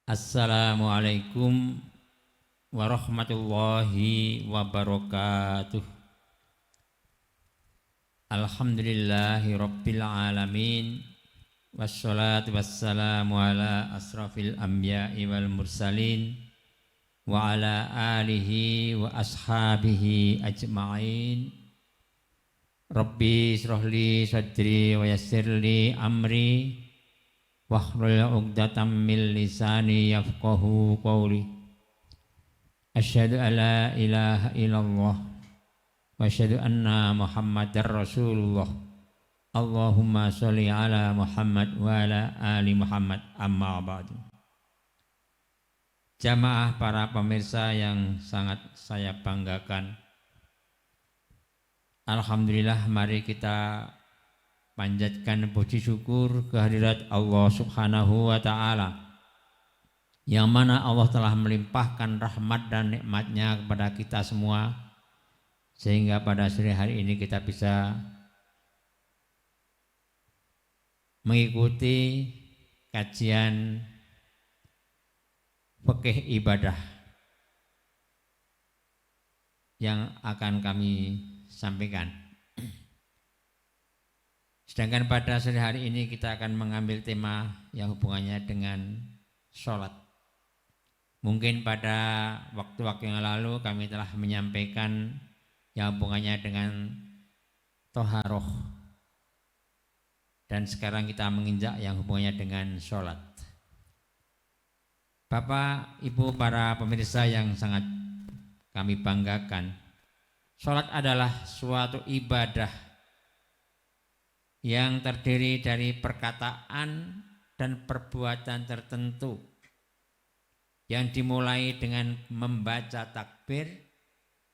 Assalamualaikum warahmatullahi wabarakatuh. Alhamdulillahi rabbil alamin. Wassalatu wassalamu ala asrafil anbiya'i wal mursalin wa ala alihi wa ashabihi ajma'in. Rabbi shrahli sadri wa yassirli amri wahlul 'uqdatam min lisani yafqahu qawli. Asyhadu an la ilaha illallah wa asyhadu anna Muhammadar Rasulullah. Allahumma sholli ala Muhammad wa ala ali Muhammad, amma ba'du. Jamaah para pemirsa yang sangat saya banggakan, alhamdulillah, mari kita panjatkan puji syukur kehadirat Allah Subhanahu wa ta'ala, yang mana Allah telah melimpahkan rahmat dan nikmatnya kepada kita semua, sehingga pada sore hari ini kita bisa mengikuti kajian fikih ibadah yang akan kami sampaikan. Sedangkan pada sore hari ini kita akan mengambil tema yang hubungannya dengan sholat. Mungkin pada waktu-waktu yang lalu kami telah menyampaikan yang hubungannya dengan toharoh. Dan sekarang kita menginjak yang hubungannya dengan sholat. Bapak, Ibu, para pemirsa yang sangat kami banggakan, sholat adalah suatu ibadah yang terdiri dari perkataan dan perbuatan tertentu yang dimulai dengan membaca takbir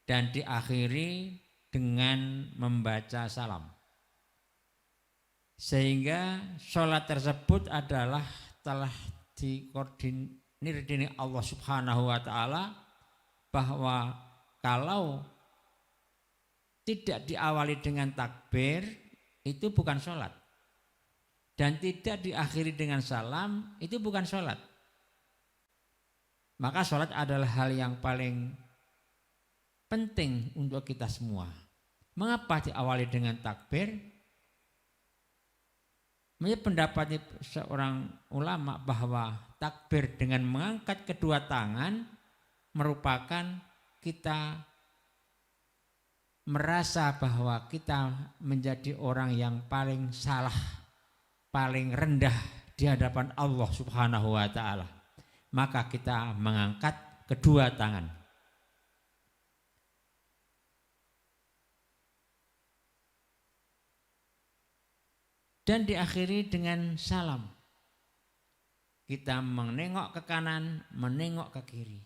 dan diakhiri dengan membaca salam. Sehingga sholat tersebut adalah telah dikoordinir dengan Allah Subhanahu wa ta'ala, bahwa kalau tidak diawali dengan takbir itu bukan sholat, dan tidak diakhiri dengan salam itu bukan sholat. Maka sholat adalah hal yang paling penting untuk kita semua. Mengapa diawali dengan takbir? Menurut pendapat seorang ulama bahwa takbir dengan mengangkat kedua tangan merupakan kita merasa bahwa kita menjadi orang yang paling salah, paling rendah di hadapan Allah Subhanahu wa ta'ala. Maka kita mengangkat kedua tangan. Dan diakhiri dengan salam. Kita menengok ke kanan, menengok ke kiri.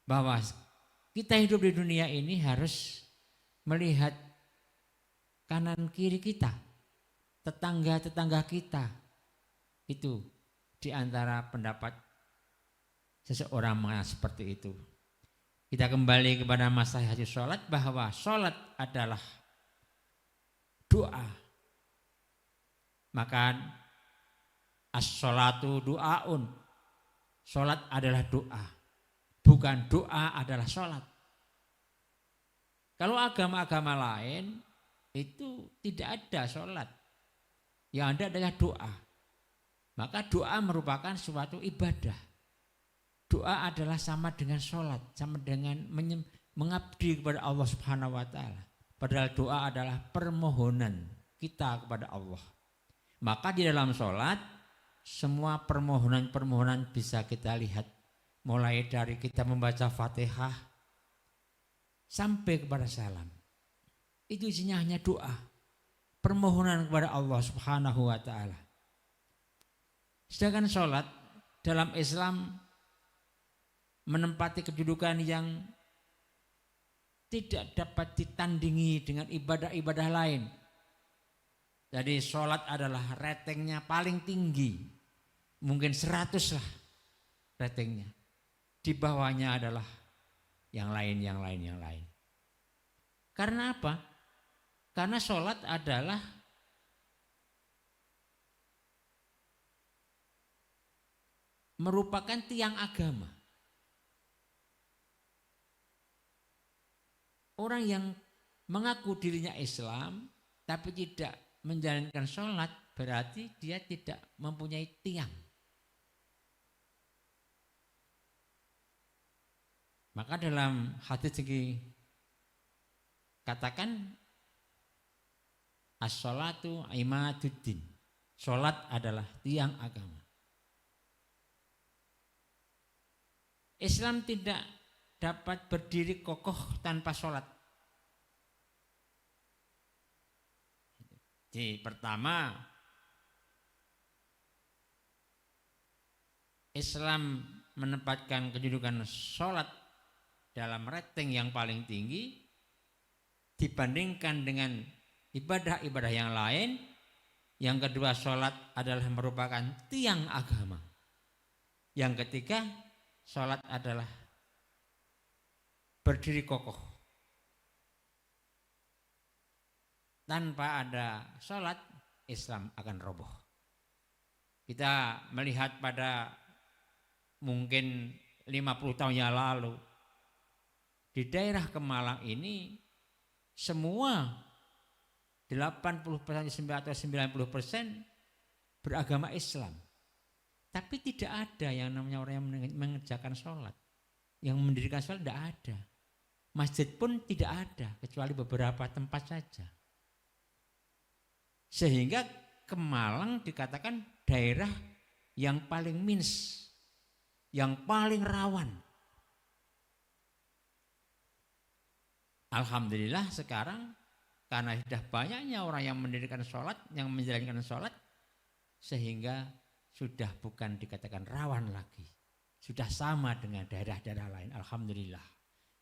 Bahwa kita hidup di dunia ini harus melihat kanan kiri kita, tetangga-tetangga kita. Itu diantara pendapat seseorang seperti itu. Kita kembali kepada masalah sholat, bahwa sholat adalah doa. Maka as-sholatu du'aun, sholat adalah doa, bukan doa adalah sholat. Kalau agama-agama lain itu tidak ada sholat, yang ada adalah doa. Maka doa merupakan suatu ibadah. Doa adalah sama dengan sholat, sama dengan mengabdi kepada Allah Subhanahu wa ta'ala. Padahal doa adalah permohonan kita kepada Allah. Maka di dalam sholat semua permohonan-permohonan bisa kita lihat, mulai dari kita membaca Fatihah sampai kepada salam. Itu isinya hanya doa, permohonan kepada Allah Subhanahu wa ta'ala. Sedangkan sholat dalam Islam menempati kedudukan yang tidak dapat ditandingi dengan ibadah-ibadah lain. Jadi sholat adalah ratingnya paling tinggi, mungkin 100 lah ratingnya. Di bawahnya adalah yang lain. Karena apa? Karena sholat adalah merupakan tiang agama. Orang yang mengaku dirinya Islam tapi tidak menjalankan sholat berarti dia tidak mempunyai tiang. Maka dalam hadis ini katakan as-sholatu imaduddin. Sholat adalah tiang agama. Islam tidak dapat berdiri kokoh tanpa sholat. Jadi pertama, Islam menempatkan kedudukan sholat dalam rating yang paling tinggi dibandingkan dengan ibadah-ibadah yang lain. Yang kedua, sholat adalah merupakan tiang agama. Yang ketiga, sholat adalah berdiri kokoh. Tanpa ada sholat, Islam akan roboh. Kita melihat pada mungkin 50 tahun yang lalu, di daerah Kemalang ini semua 80% atau 90% beragama Islam. Tapi tidak ada yang namanya orang yang mengerjakan sholat. Yang mendirikan sholat tidak ada. Masjid pun tidak ada, kecuali beberapa tempat saja. Sehingga Kemalang dikatakan daerah yang paling minus, yang paling rawan. Alhamdulillah sekarang karena sudah banyaknya orang yang mendirikan sholat, yang menjalankan sholat, sehingga sudah bukan dikatakan rawan lagi. Sudah sama dengan daerah-daerah lain. Alhamdulillah.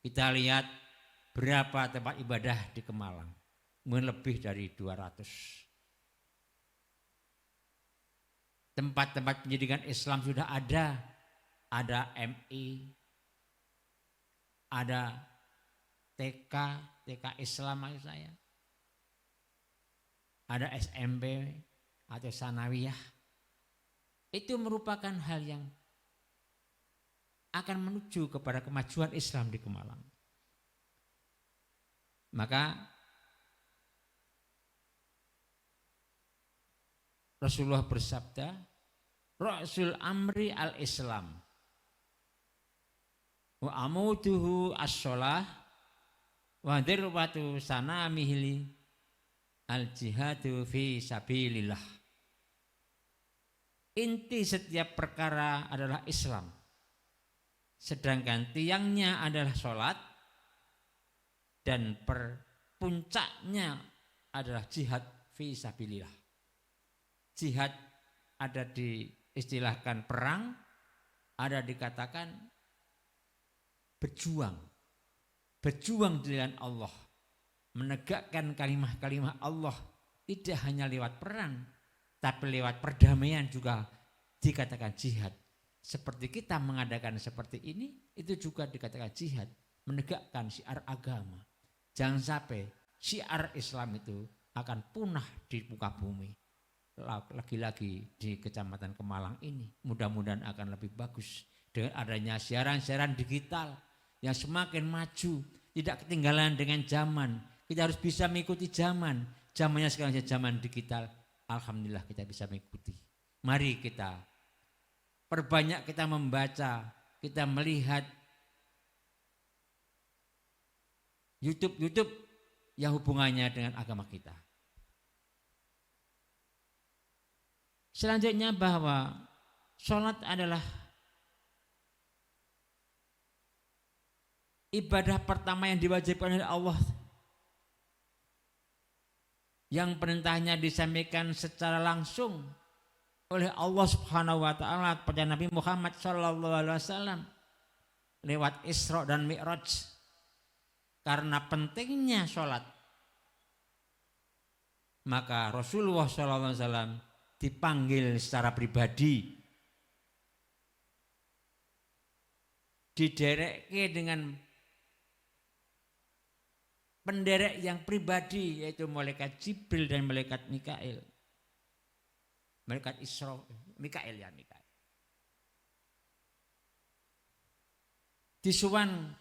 Kita lihat berapa tempat ibadah di Kemalang. Mungkin lebih dari 200. Tempat-tempat pendidikan Islam sudah ada. Ada MI, ada TK Islam maksud saya. Ada SMP atau sanawiyah. Itu merupakan hal yang akan menuju kepada kemajuan Islam di Kemalang. Maka Rasulullah bersabda, Rasul amri al-Islam wa amuduhu as-sholah wa dirwatu sanamihili al-jihadu fi sabilillah. Inti setiap perkara adalah Islam, sedangkan tiangnya adalah sholat, dan puncaknya adalah jihad fi sabilillah. Jihad ada diistilahkan perang, ada dikatakan berjuang. Berjuang di jalan Allah, menegakkan kalimah-kalimah Allah, tidak hanya lewat perang, tapi lewat perdamaian juga dikatakan jihad. Seperti kita mengadakan seperti ini, itu juga dikatakan jihad, menegakkan syiar agama. Jangan sampai syiar Islam itu akan punah di muka bumi. Lagi-lagi di Kecamatan Kemalang ini mudah-mudahan akan lebih bagus dengan adanya siaran-siaran digital yang semakin maju, tidak ketinggalan dengan zaman. Kita harus bisa mengikuti zaman. Zamannya sekarang zaman digital. Alhamdulillah kita bisa mengikuti. Mari kita perbanyak kita membaca, kita melihat YouTube yang hubungannya dengan agama kita. Selanjutnya bahwa sholat adalah ibadah pertama yang diwajibkan oleh Allah, yang perintahnya disampaikan secara langsung oleh Allah Subhanahu wa taala kepada Nabi Muhammad sallallahu alaihi wasallam lewat Isra dan Mi'raj. Karena pentingnya sholat, maka Rasulullah sallallahu alaihi wasallam dipanggil secara pribadi, didereke dengan penderek yang pribadi, yaitu malaikat Jibril dan malaikat Mikail. Malaikat Isra, Mikail. disuwankan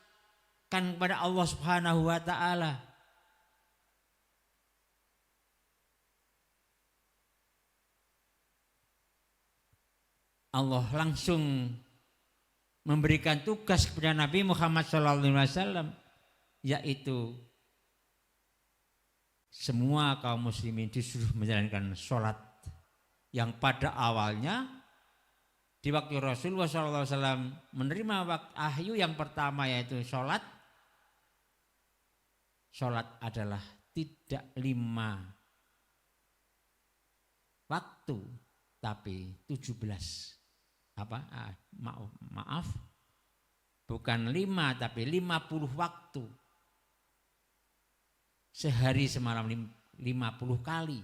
kepada Allah Subhanahu wa taala. Allah langsung memberikan tugas kepada Nabi Muhammad SAW, yaitu semua kaum muslimin disuruh menjalankan sholat yang pada awalnya di waktu Rasulullah SAW menerima wahyu yang pertama yaitu sholat. Sholat adalah tidak 5 waktu tapi 17. Maaf, bukan 5 tapi 50 waktu. Sehari semalam 50 kali.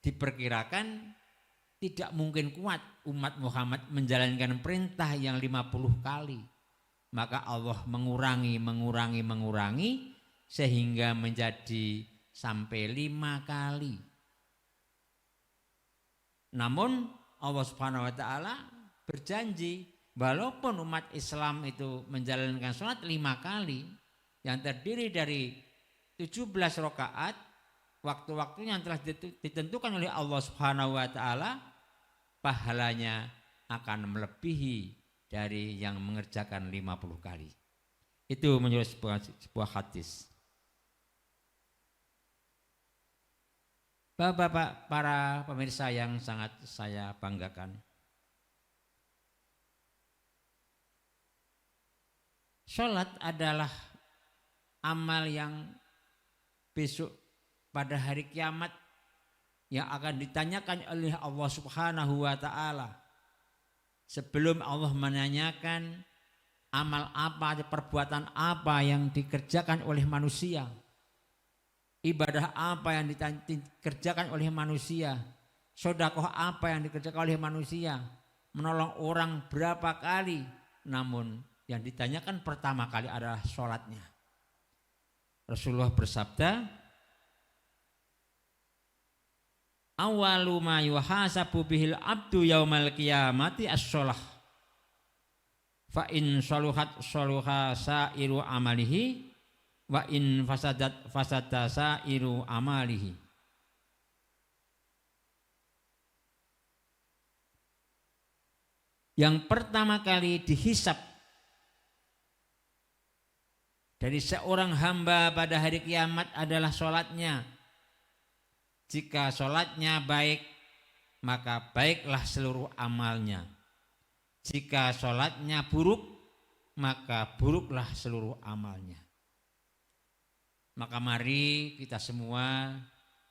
Diperkirakan tidak mungkin kuat umat Muhammad menjalankan perintah yang 50 kali. Maka Allah mengurangi sehingga menjadi sampai 5 kali. Namun Allah Subhanahu wa taala berjanji walaupun umat Islam itu menjalankan sholat 5 kali yang terdiri dari 17 rakaat, waktu-waktunya yang telah ditentukan oleh Allah Subhanahu wa taala, pahalanya akan melebihi dari yang mengerjakan 50 kali. Itu menurut sebuah hadis. Bapak-bapak, para pemirsa yang sangat saya banggakan. Sholat adalah amal yang besok pada hari kiamat yang akan ditanyakan oleh Allah Subhanahu wa taala. Sebelum Allah menanyakan amal apa, perbuatan apa yang dikerjakan oleh manusia, ibadah apa yang dikerjakan oleh manusia, sedekah apa yang dikerjakan oleh manusia, menolong orang berapa kali, namun yang ditanyakan pertama kali adalah sholatnya. Rasulullah bersabda, awalu ma yuhasabu bihil abdu yaumal qiyamati as-sholah, fa in shaluhat shaluha sairu amalihi, wa in fasadat fasada sairu amalihi. Yang pertama kali dihisab dari seorang hamba pada hari kiamat adalah sholatnya. Jika sholatnya baik, maka baiklah seluruh amalnya. Jika sholatnya buruk, maka buruklah seluruh amalnya. Maka mari kita semua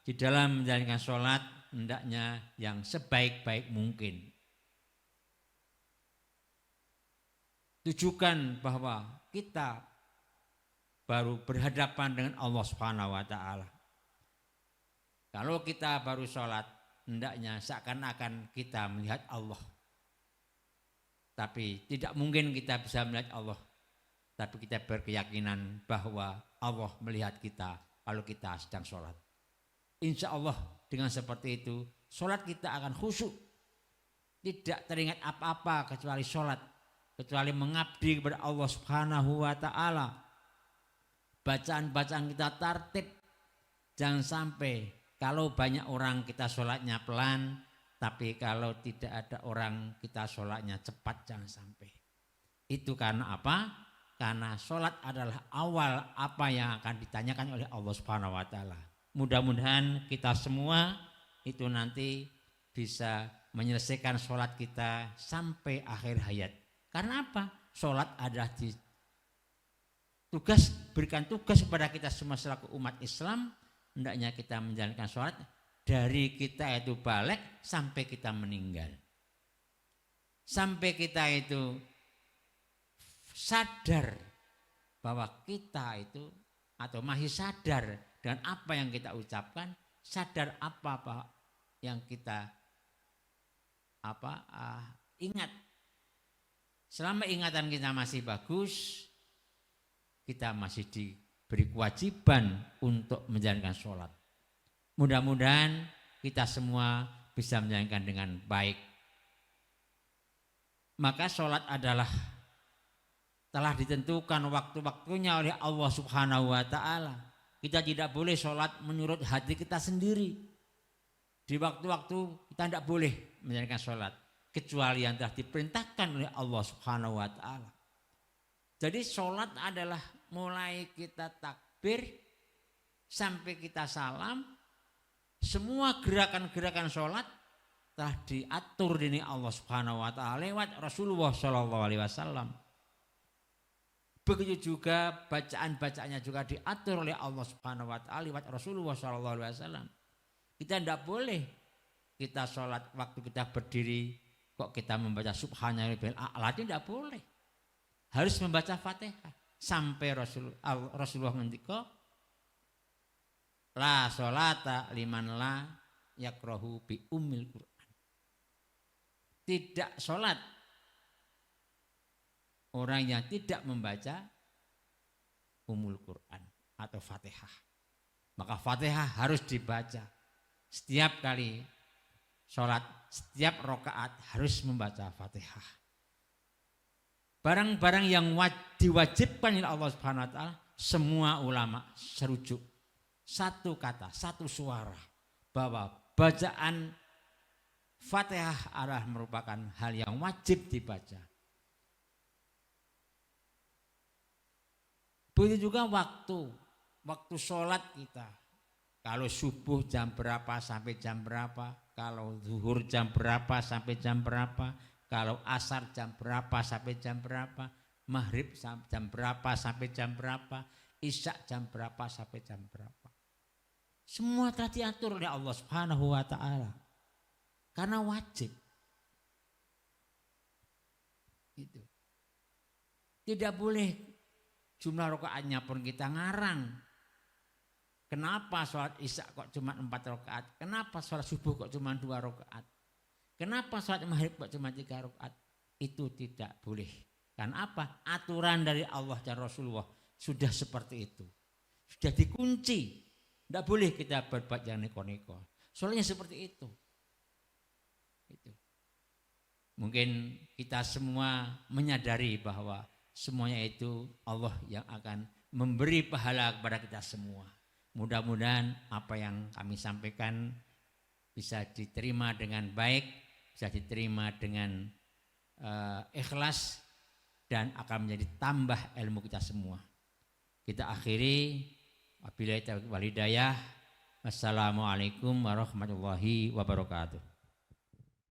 di dalam menjalankan sholat hendaknya yang sebaik-baik mungkin. Tujukan bahwa kita baru berhadapan dengan Allah Subhanahu wa taala. Kalau kita baru sholat, hendaknya seakan-akan kita melihat Allah. Tapi tidak mungkin kita bisa melihat Allah. Tapi kita berkeyakinan bahwa Allah melihat kita kalau kita sedang sholat. Insya Allah dengan seperti itu, sholat kita akan khusyuk. Tidak teringat apa-apa kecuali sholat. Kecuali mengabdi kepada Allah Subhanahu wa ta'ala. Bacaan-bacaan kita tertib. Jangan sampai kalau banyak orang kita sholatnya pelan, tapi kalau tidak ada orang kita sholatnya cepat, jangan sampai. Itu karena apa? Karena sholat adalah awal apa yang akan ditanyakan oleh Allah Subhanahu wa ta'ala. Mudah-mudahan kita semua itu nanti bisa menyelesaikan sholat kita sampai akhir hayat. Karena apa? Sholat adalah berikan tugas kepada kita semua selaku umat Islam. Hendaknya kita menjalankan sholat dari kita itu balik sampai kita meninggal. Sampai kita itu sadar bahwa kita itu atau masih sadar dengan apa yang kita ucapkan, sadar apa yang kita ingat. Selama ingatan kita masih bagus, kita masih diberi kewajiban untuk menjalankan sholat. Mudah-mudahan kita semua bisa menjalankan dengan baik. Maka sholat adalah telah ditentukan waktu-waktunya oleh Allah Subhanahu wa taala. Kita tidak boleh sholat menurut hati kita sendiri. Di waktu-waktu kita tidak boleh menjalankan sholat kecuali yang telah diperintahkan oleh Allah Subhanahu wa taala. Jadi sholat adalah mulai kita takbir sampai kita salam, semua gerakan-gerakan sholat telah diatur di Allah Subhanahu wa taala lewat Rasulullah sallallahu alaihi wasallam. Begitu juga bacaan-bacaannya juga diatur oleh Allah Subhanahu wa taala lewat Rasulullah sallallahu alaihi wasallam. Kita tidak boleh kita sholat waktu kita berdiri kok kita membaca subhanallahil a'la, tidak boleh. Harus membaca Fatihah sampai Rasulullah ngendika la sholata liman la yakrahu bi ummil Qur'an. Tidak sholat orang yang tidak membaca Ummul Quran atau Fatihah. Maka Fatihah harus dibaca. Setiap kali sholat, setiap rakaat harus membaca Fatihah. Barang-barang yang diwajibkan oleh Allah Subhanahu wa taala, semua ulama serujuk satu kata, satu suara bahwa bacaan Fatihah adalah merupakan hal yang wajib dibaca. Begitu juga waktu sholat kita. Kalau subuh jam berapa sampai jam berapa, kalau zuhur jam berapa sampai jam berapa, kalau asar jam berapa sampai jam berapa, maghrib jam berapa sampai jam berapa, isya jam berapa sampai jam berapa. Semua telah diatur oleh Allah Subhanahu wa taala. Karena wajib. Gitu. Tidak boleh jumlah rakaatnya pun kita ngarang. Kenapa sholat isya kok cuma 4 rakaat? Kenapa sholat subuh kok cuma 2 rakaat? Kenapa sholat maghrib kok cuma 3 rakaat? Itu tidak boleh. Karena apa? Aturan dari Allah dan Rasulullah sudah seperti itu. Sudah dikunci. Tidak boleh kita berbuat yang neko-neko. Soalnya seperti itu. Mungkin kita semua menyadari bahwa semuanya itu Allah yang akan memberi pahala kepada kita semua. Mudah-mudahan apa yang kami sampaikan bisa diterima dengan baik, bisa diterima dengan ikhlas dan akan menjadi tambah ilmu kita semua. Kita akhiri wabillahi taufiq wal hidayah. Wassalamualaikum warahmatullahi wabarakatuh.